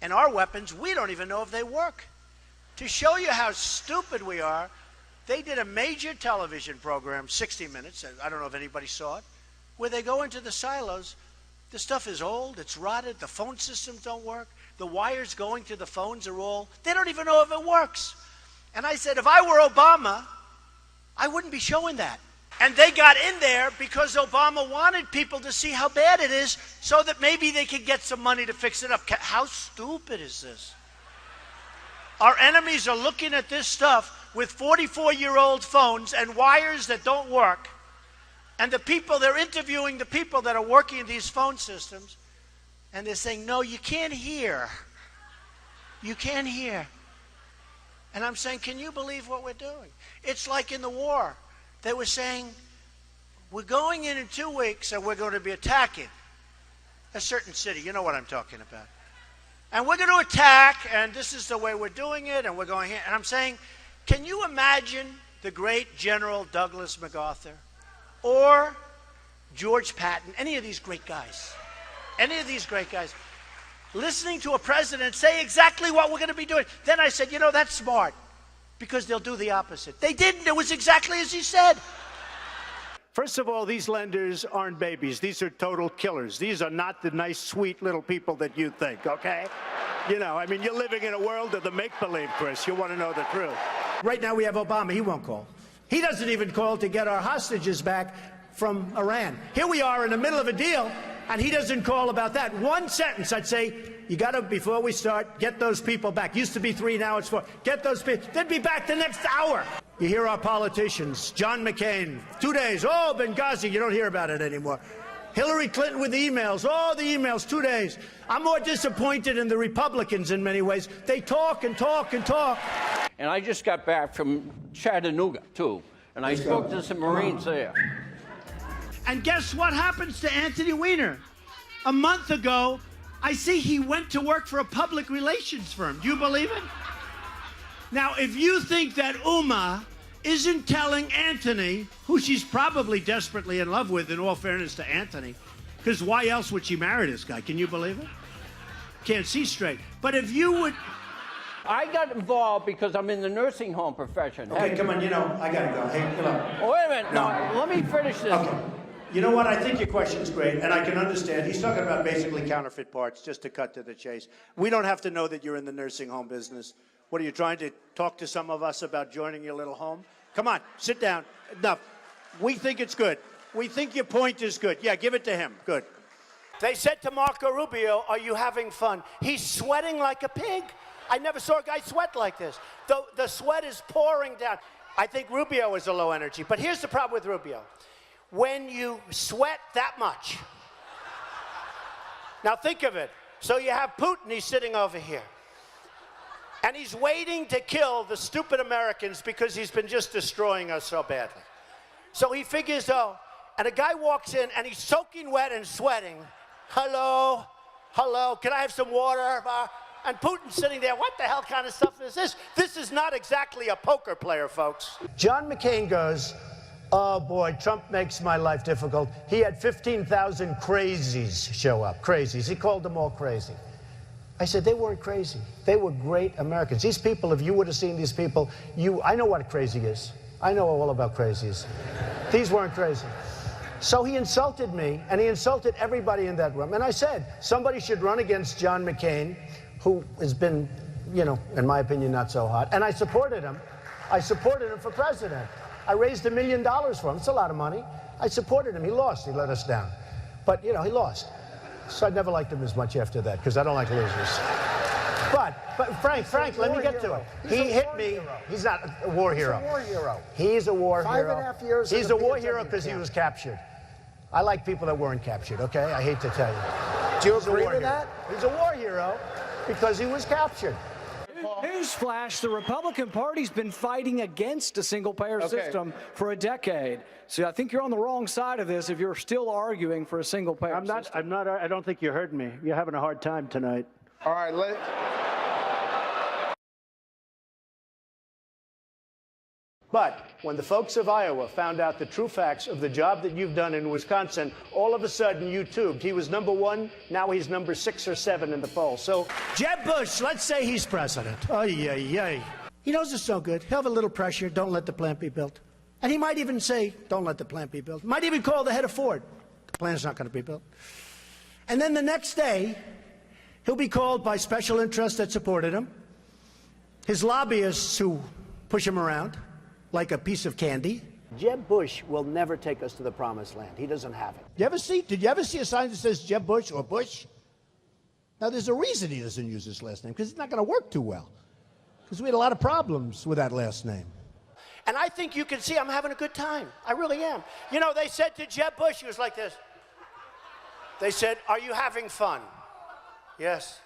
And our weapons, we don't even know if they work. To show you how stupid we are, they did a major television program, 60 Minutes, I don't know if anybody saw it, where they go into the silos. The stuff is old, it's rotted, the phone systems don't work, the wires going to the phones are all, they don't even know if it works. And I said, if I were Obama, I wouldn't be showing that. And they got in there because Obama wanted people to see how bad it is so that maybe they could get some money to fix it up. How stupid is this? Our enemies are looking at this stuff with 44-year-old phones and wires that don't work. And the people, they're interviewing the people that are working in these phone systems, and they're saying, no, you can't hear. You can't hear. And I'm saying, can you believe what we're doing? It's like in the war. They were saying, we're going in 2 weeks and we're going to be attacking a certain city. You know what I'm talking about. And we're going to attack, and this is the way we're doing it, and we're going here. And I'm saying, can you imagine the great General Douglas MacArthur or George Patton, any of these great guys, listening to a president say exactly what we're going to be doing? Then I said, you know, that's smart, because they'll do the opposite. They didn't. It was exactly as he said. First of all, these lenders aren't babies. These are total killers. These are not the nice, sweet little people that you think, okay? You know, I mean, you're living in a world of the make-believe, Chris. You want to know the truth. Right now we have Obama. He won't call. He doesn't even call to get our hostages back from Iran. Here we are in the middle of a deal, and he doesn't call about that. One sentence, I'd say, you got to, before we start, get those people back. Used to be 3, now it's 4. Get those people. They'd be back the next hour. You hear our politicians, John McCain, 2 days, oh, Benghazi, you don't hear about it anymore. Hillary Clinton with the emails, oh, the emails, 2 days. I'm more disappointed in the Republicans in many ways. They talk and talk and talk. And I just got back from Chattanooga, too, and I spoke to some Marines there. And guess what happens to Anthony Weiner? A month ago, I see he went to work for a public relations firm. Do you believe it? Now, if you think that Uma isn't telling Anthony, who she's probably desperately in love with, in all fairness to Anthony, because why else would she marry this guy? Can you believe it? Can't see straight. But if you would... I got involved because I'm in the nursing home profession. Okay, come on, you know, I got to go. Hey, come on. Oh, wait a minute. No, let me finish this. Okay. You know what? I think your question's great, and I can understand. He's talking about basically counterfeit parts, just to cut to the chase. We don't have to know that you're in the nursing home business. What are you trying to talk to some of us about joining your little home? Come on, sit down. Enough. We think it's good. We think your point is good. Yeah, give it to him. Good. They said to Marco Rubio, are you having fun? He's sweating like a pig. I never saw a guy sweat like this. The sweat is pouring down. I think Rubio is a low energy, but here's the problem with Rubio. When you sweat that much, now think of it. So you have Putin, he's sitting over here. And he's waiting to kill the stupid Americans because he's been just destroying us so badly. So he figures, oh, and a guy walks in and he's soaking wet and sweating. Hello, hello, can I have some water? And Putin's sitting there, what the hell kind of stuff is this? This is not exactly a poker player, folks. John McCain goes, oh boy, Trump makes my life difficult. He had 15,000 crazies show up, crazies. He called them all crazy. I said, they weren't crazy. They were great Americans. These people, if you would have seen these people, I know what a crazy is. I know all about crazies. These weren't crazy. So he insulted me, and he insulted everybody in that room. And I said, somebody should run against John McCain, who has been, you know, in my opinion, not so hot. And I supported him. I supported him for president. I raised $1 million for him. It's a lot of money. I supported him. He lost. He let us down. But, you know, he lost. So I never liked him as much after that, because I don't like losers. But Frank, let me get to it. He hit me. He's not a war hero. He's a war hero. He's a war hero. 5.5 years. He's a war hero because he was captured. I like people that weren't captured, okay? I hate to tell you. Do you agree with that? He's a war hero because he was captured. Newsflash, the Republican Party's been fighting against a single-payer system for a decade. So I think you're on the wrong side of this if you're still arguing for a single-payer system. I don't think you heard me. You're having a hard time tonight. All right, But when the folks of Iowa found out the true facts of the job that you've done in Wisconsin, all of a sudden you tubed. He was #1, now he's number 6 or 7 in the poll. So Jeb Bush, let's say he's president. Oh, yeah. He knows it's no good. He'll have a little pressure. Don't let the plant be built. And he might even say, don't let the plant be built. Might even call the head of Ford. The plant's not going to be built. And then the next day, he'll be called by special interests that supported him, his lobbyists who push him around like a piece of candy. Jeb Bush will never take us to the promised land. He doesn't have it. Did you ever see a sign that says Jeb Bush or Bush? Now, there's a reason he doesn't use his last name, because it's not going to work too well. Because we had a lot of problems with that last name. And I think you can see I'm having a good time. I really am. You know, they said to Jeb Bush, he was like this. They said, are you having fun? Yes.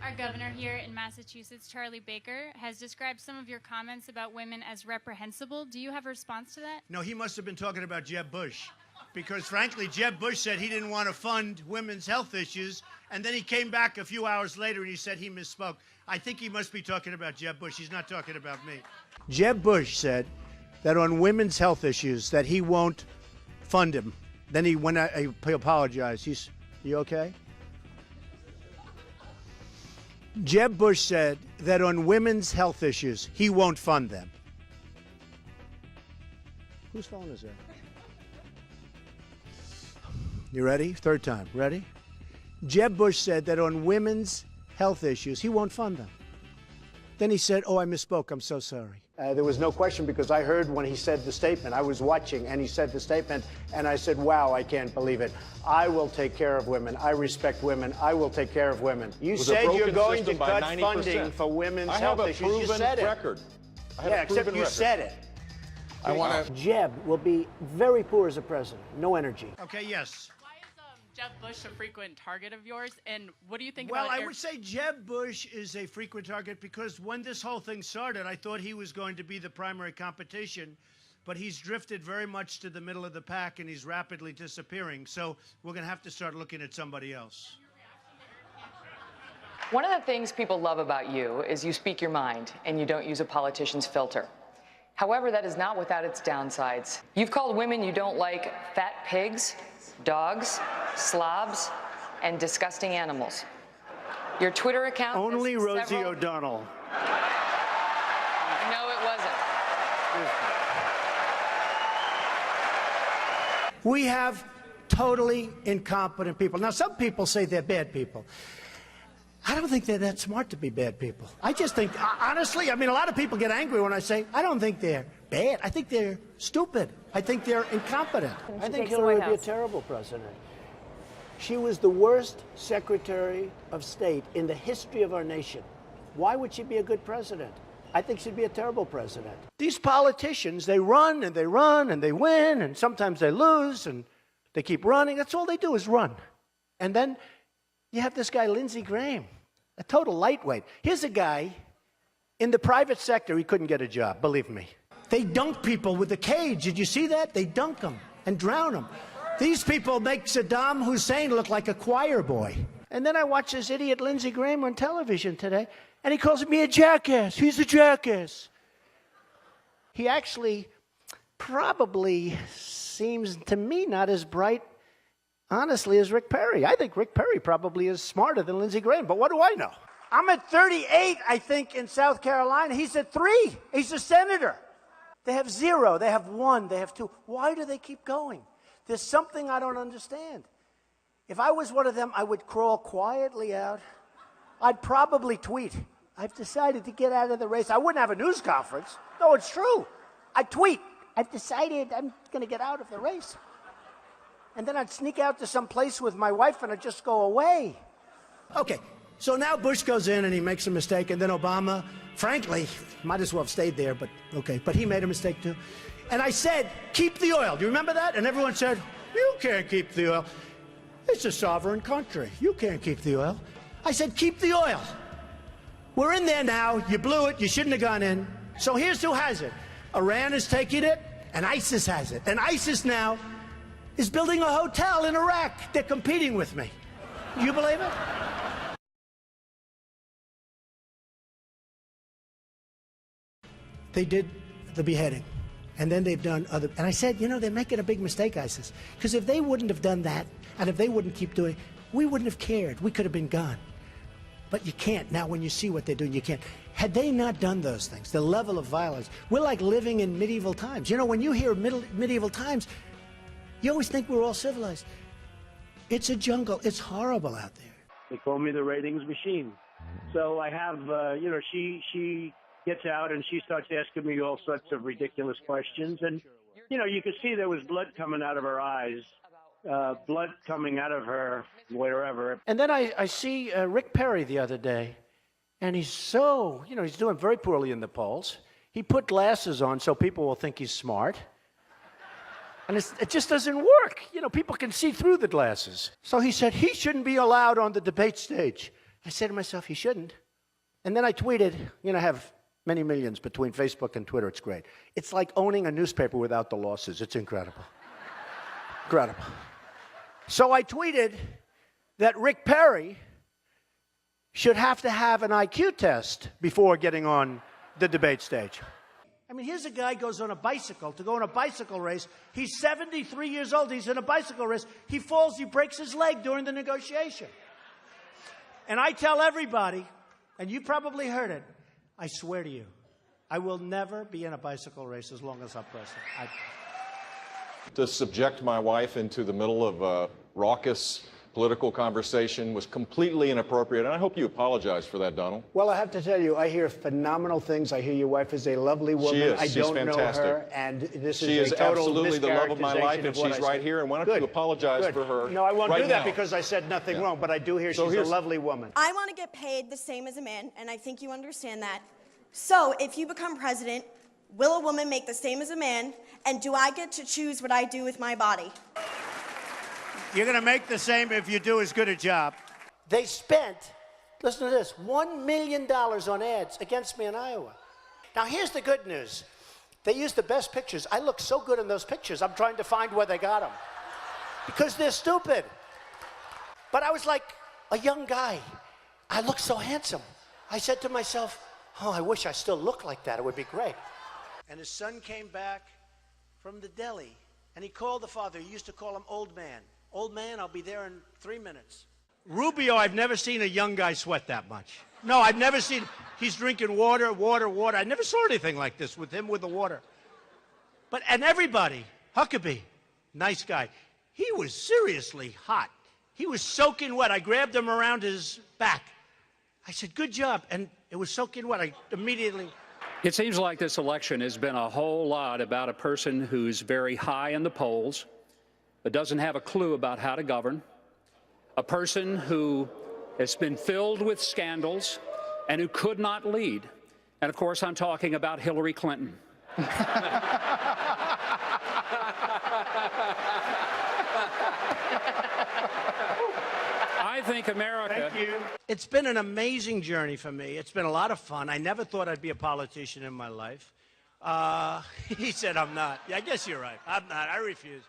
Our governor here in Massachusetts, Charlie Baker, has described some of your comments about women as reprehensible. Do you have a response to that? No, he must have been talking about Jeb Bush. Because, frankly, Jeb Bush said he didn't want to fund women's health issues, and then he came back a few hours later and he said he misspoke. I think he must be talking about Jeb Bush. He's not talking about me. Jeb Bush said that on women's health issues that he won't fund him. Then he apologized. You okay? Jeb Bush said that on women's health issues, he won't fund them. Whose phone is that? You ready? Third time. Ready? Jeb Bush said that on women's health issues, he won't fund them. Then he said, oh, I misspoke. I'm so sorry. There was no question because I heard when he said the statement. I was watching and he said the statement and I said, wow, I can't believe it. I will take care of women. I respect women. I will take care of women. You said you're going to cut funding for women's health issues. You said it. Yeah, except you said it. I want to. Jeb will be very poor as a president. No energy. Okay, yes. Why is Jeb Bush a frequent target of yours, and what do you think Well, about I would say Jeb Bush is a frequent target because when this whole thing started, I thought he was going to be the primary competition, but he's drifted very much to the middle of the pack, and he's rapidly disappearing. So we're going to have to start looking at somebody else. One of the things people love about you is you speak your mind, and you don't use a politician's filter. However, that is not without its downsides. You've called women you don't like fat pigs, dogs, slobs, and disgusting animals. Your Twitter account Only Rosie O'Donnell. No, it wasn't. We have totally incompetent people. Now, some people say they're bad people. I don't think they're that smart to be bad people. I just think, honestly, I mean, a lot of people get angry when I say, I don't think they're bad. I think they're stupid. I think they're incompetent. I think Hillary would be a terrible president. She was the worst Secretary of State in the history of our nation. Why would she be a good president? I think she'd be a terrible president. These politicians, they run and they run and they win, and sometimes they lose and they keep running. That's all they do is run. And then you have this guy, Lindsey Graham, a total lightweight. Here's a guy in the private sector, he couldn't get a job, believe me. They dunk people with a cage. Did you see that? They dunk them and drown them. These people make Saddam Hussein look like a choir boy. And then I watch this idiot Lindsey Graham on television today, and he calls me a jackass. He's a jackass. He actually probably seems to me not as bright, honestly, as Rick Perry. I think Rick Perry probably is smarter than Lindsey Graham, but what do I know? I'm at 38, I think, in South Carolina. He's at 3. He's a senator. They have 0, they have 1, they have 2. Why do they keep going? There's something I don't understand. If I was one of them, I would crawl quietly out. I'd probably tweet, I've decided to get out of the race. I wouldn't have a news conference. No, it's true. I'd tweet, I've decided I'm going to get out of the race. And then I'd sneak out to some place with my wife and I'd just go away. Okay, so now Bush goes in and he makes a mistake, and then Obama, frankly, might as well have stayed there, but okay, but he made a mistake too. And I said, keep the oil. Do you remember that? And everyone said, you can't keep the oil. It's a sovereign country. You can't keep the oil. I said, keep the oil. We're in there now. You blew it. You shouldn't have gone in. So here's who has it. Iran is taking it, and ISIS has it. And ISIS now is building a hotel in Iraq. They're competing with me. Do you believe it? they did the beheading, and then they've done other, and I said, you know, they're making a big mistake, I says, because if they wouldn't have done that, and if they wouldn't keep doing, we wouldn't have cared. We could have been gone. But you can't. Now, when you see what they're doing, you can't. Had they not done those things, the level of violence, we're like living in medieval times. You know, when you hear medieval times, you always think we're all civilized. It's a jungle. It's horrible out there. They call me the ratings machine. So I have, you know, she gets out and she starts asking me all sorts of ridiculous questions. And, you know, you could see there was blood coming out of her eyes, blood coming out of her wherever. And then I see Rick Perry the other day, and he's so, you know, he's doing very poorly in the polls. He put glasses on so people will think he's smart. And it just doesn't work. You know, people can see through the glasses. So he said he shouldn't be allowed on the debate stage. I said to myself, he shouldn't. And then I tweeted, you know, I have many millions between Facebook and Twitter. It's great. It's like owning a newspaper without the losses. It's incredible. Incredible. So I tweeted that Rick Perry should have to have an IQ test before getting on the debate stage. I mean, here's a guy goes on a bicycle to go on a bicycle race. He's 73 years old. He's in a bicycle race. He falls. He breaks his leg during the negotiation. And I tell everybody, and you probably heard it, I swear to you, I will never be in a bicycle race as long as I'm president. To subject my wife into the middle of a raucous political conversation was completely inappropriate, and I hope you apologize for that, Donald. Well, I have to tell you, I hear phenomenal things. I hear your wife is a lovely woman. She is. I She's don't fantastic. know her, and this she is a total absolutely the love of my life, and mischaracterization of what she's I right said. here, and why don't Good. you apologize Good. for her? No, I won't right do that now. because I said nothing wrong, but I do hear So she's a here's- lovely woman. I want to get paid the same as a man, and I think you understand that. So if you become president, will a woman make the same as a man, and do I get to choose what I do with my body? You're going to make the same if you do as good a job. They spent, listen to this, $1 million on ads against me in Iowa. Now, here's the good news. They used the best pictures. I look so good in those pictures, I'm trying to find where they got them. Because they're stupid. But I was like a young guy. I look so handsome. I said to myself, oh, I wish I still looked like that. It would be great. And his son came back from the deli, and he called the father. He used to call him old man. Old man, I'll be there in 3 minutes. Rubio, I've never seen a young guy sweat that much. No, I've never seen, he's drinking water. I never saw anything like this with him with the water. But, and everybody, Huckabee, nice guy, he was seriously hot. He was soaking wet. I grabbed him around his back. I said, good job. And it was soaking wet. I immediately... It seems like this election has been a whole lot about a person who's very high in the polls, but doesn't have a clue about how to govern, a person who has been filled with scandals and who could not lead. And of course, I'm talking about Hillary Clinton. I think America... Thank you. It's been an amazing journey for me. It's been a lot of fun. I never thought I'd be a politician in my life. He said I'm not. Yeah, I guess you're right. I'm not. I refuse.